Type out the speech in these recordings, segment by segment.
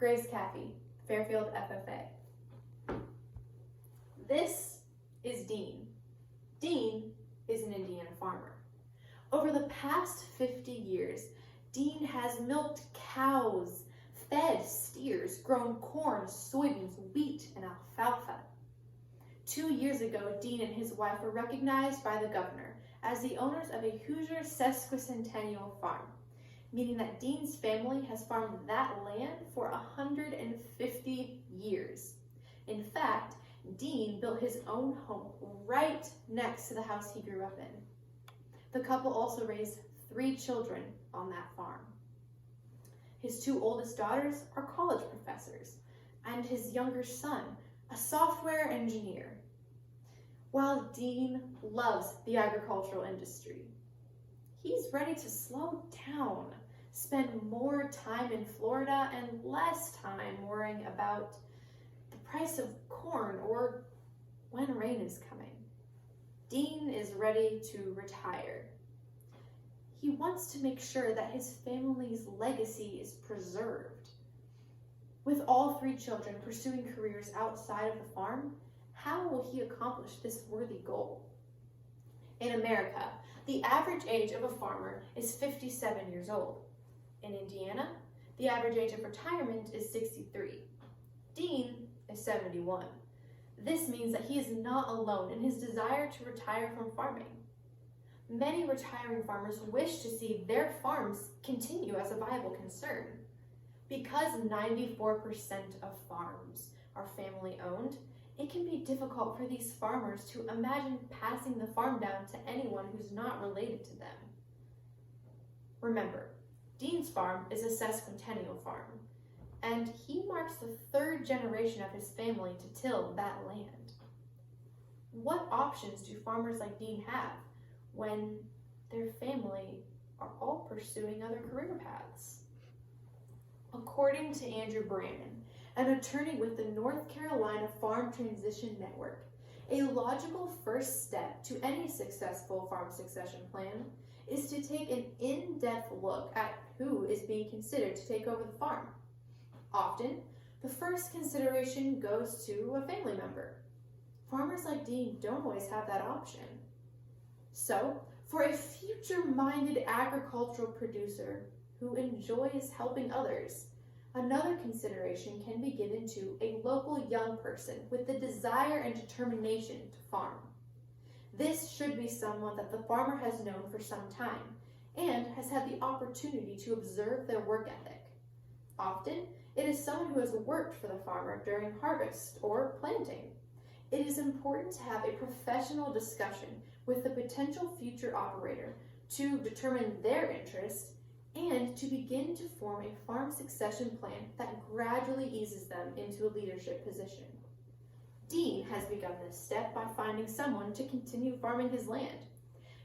Grace Caffee, Fairfield FFA. This is Dean. Dean is an Indiana farmer. Over the past 50 years, Dean has milked cows, fed steers, grown corn, soybeans, wheat, and alfalfa. 2 years ago, Dean and his wife were recognized by the governor as the owners of a Hoosier sesquicentennial farm, meaning that Dean's family has farmed that land for 150 years. In fact, Dean built his own home right next to the house he grew up in. The couple also raised 3 children on that farm. His 2 oldest daughters are college professors, and his younger son, a software engineer. While Dean loves the agricultural industry, he's ready to slow down, spend more time in Florida and less time worrying about the price of corn or when rain is coming. Dean is ready to retire. He wants to make sure that his family's legacy is preserved. With all 3 children pursuing careers outside of the farm, how will he accomplish this worthy goal? In America, the average age of a farmer is 57 years old. In Indiana, the average age of retirement is 63. Dean is 71. This means that he is not alone in his desire to retire from farming. Many retiring farmers wish to see their farms continue as a viable concern. Because 94% of farms are family-owned, it can be difficult for these farmers to imagine passing the farm down to anyone who's not related to them. Remember, Dean's farm is a sesquicentennial farm, and he marks the 3rd generation of his family to till that land. What options do farmers like Dean have when their family are all pursuing other career paths? According to Andrew Brandon, an attorney with the North Carolina Farm Transition Network, a logical first step to any successful farm succession plan is to take an in-depth look at who is being considered to take over the farm. Often, the first consideration goes to a family member. Farmers like Dean don't always have that option. So, for a future-minded agricultural producer who enjoys helping others, another consideration can be given to a local young person with the desire and determination to farm. This should be someone that the farmer has known for some time and has had the opportunity to observe their work ethic. Often, it is someone who has worked for the farmer during harvest or planting. It is important to have a professional discussion with the potential future operator to determine their interests and to begin to form a farm succession plan that gradually eases them into a leadership position. Dean has begun this step by finding someone to continue farming his land.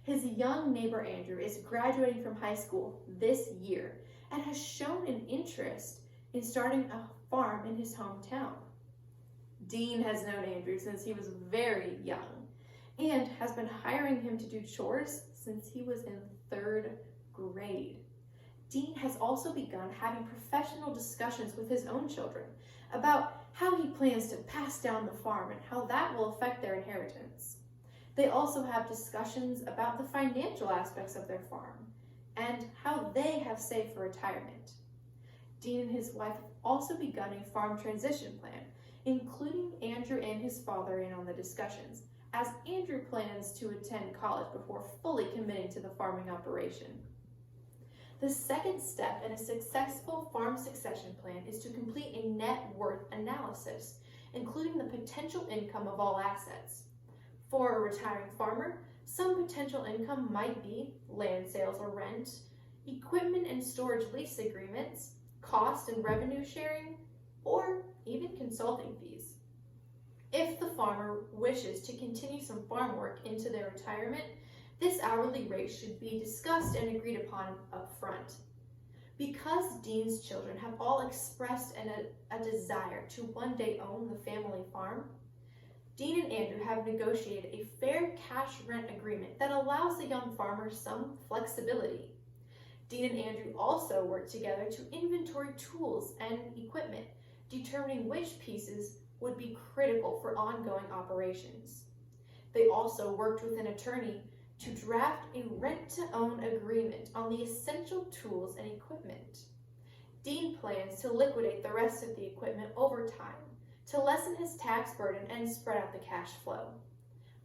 His young neighbor Andrew is graduating from high school this year and has shown an interest in starting a farm in his hometown. Dean has known Andrew since he was very young and has been hiring him to do chores since he was in 3rd grade. Dean has also begun having professional discussions with his own children about how he plans to pass down the farm and how that will affect their inheritance. They also have discussions about the financial aspects of their farm and how they have saved for retirement. Dean and his wife have also begun a farm transition plan, including Andrew and his father in on the discussions, as Andrew plans to attend college before fully committing to the farming operation. The second step in a successful farm succession plan is to complete a net worth analysis, including the potential income of all assets. For a retiring farmer, some potential income might be land sales or rent, equipment and storage lease agreements, cost and revenue sharing, or even consulting fees. If the farmer wishes to continue some farm work into their retirement, this hourly rate should be discussed and agreed upon up front. Because Dean's children have all expressed a desire to one day own the family farm, Dean and Andrew have negotiated a fair cash rent agreement that allows the young farmer some flexibility. Dean and Andrew also worked together to inventory tools and equipment, determining which pieces would be critical for ongoing operations. They also worked with an attorney to draft a rent-to-own agreement on the essential tools and equipment. Dean plans to liquidate the rest of the equipment over time to lessen his tax burden and spread out the cash flow.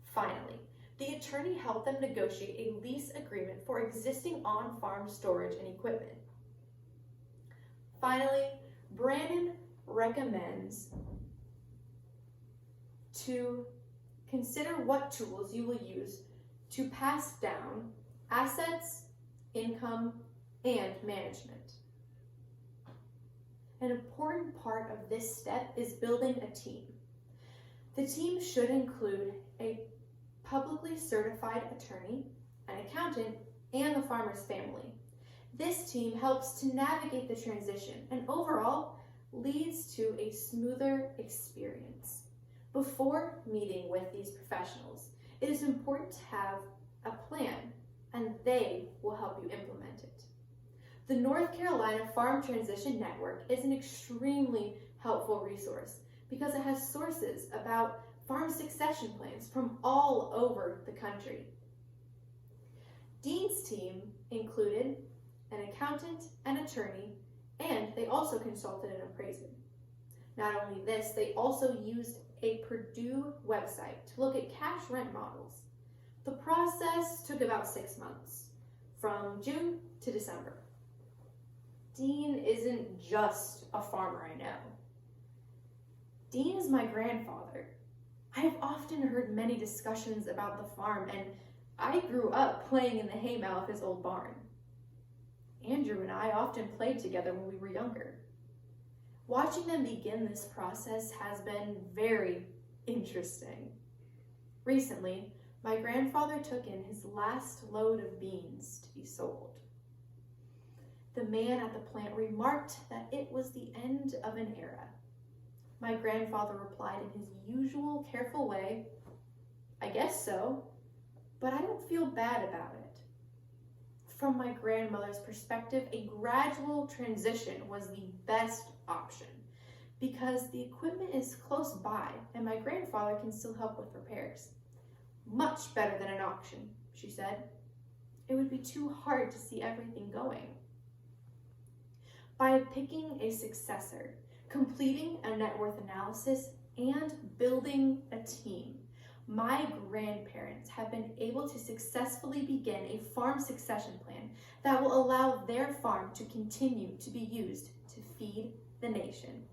Finally, the attorney helped them negotiate a lease agreement for existing on-farm storage and equipment. Finally, Brandon recommends to consider what tools you will use to pass down assets, income, and management. An important part of this step is building a team. The team should include a publicly certified attorney, an accountant, and the farmer's family. This team helps to navigate the transition and overall leads to a smoother experience. Before meeting with these professionals, it is important to have a plan, and they will help you implement it. The North Carolina Farm Transition Network is an extremely helpful resource because it has sources about farm succession plans from all over the country. Dean's team included an accountant, an attorney, and they also consulted an appraiser. Not only this, they also used a Purdue website to look at cash rent models. The process took about 6 months, from June to December. Dean isn't just a farmer I know. Dean is my grandfather. I have often heard many discussions about the farm, and I grew up playing in the haymow of his old barn. Andrew and I often played together when we were younger. Watching them begin this process has been very interesting. Recently, my grandfather took in his last load of beans to be sold. The man at the plant remarked that it was the end of an era. My grandfather replied in his usual careful way, "I guess so, but I don't feel bad about it." From my grandmother's perspective, a gradual transition was the best option because the equipment is close by and my grandfather can still help with repairs. "Much better than an auction," she said. "It would be too hard to see everything going." By picking a successor, completing a net worth analysis, and building a team, my grandparents have been able to successfully begin a farm succession plan that will allow their farm to continue to be used to feed the nation.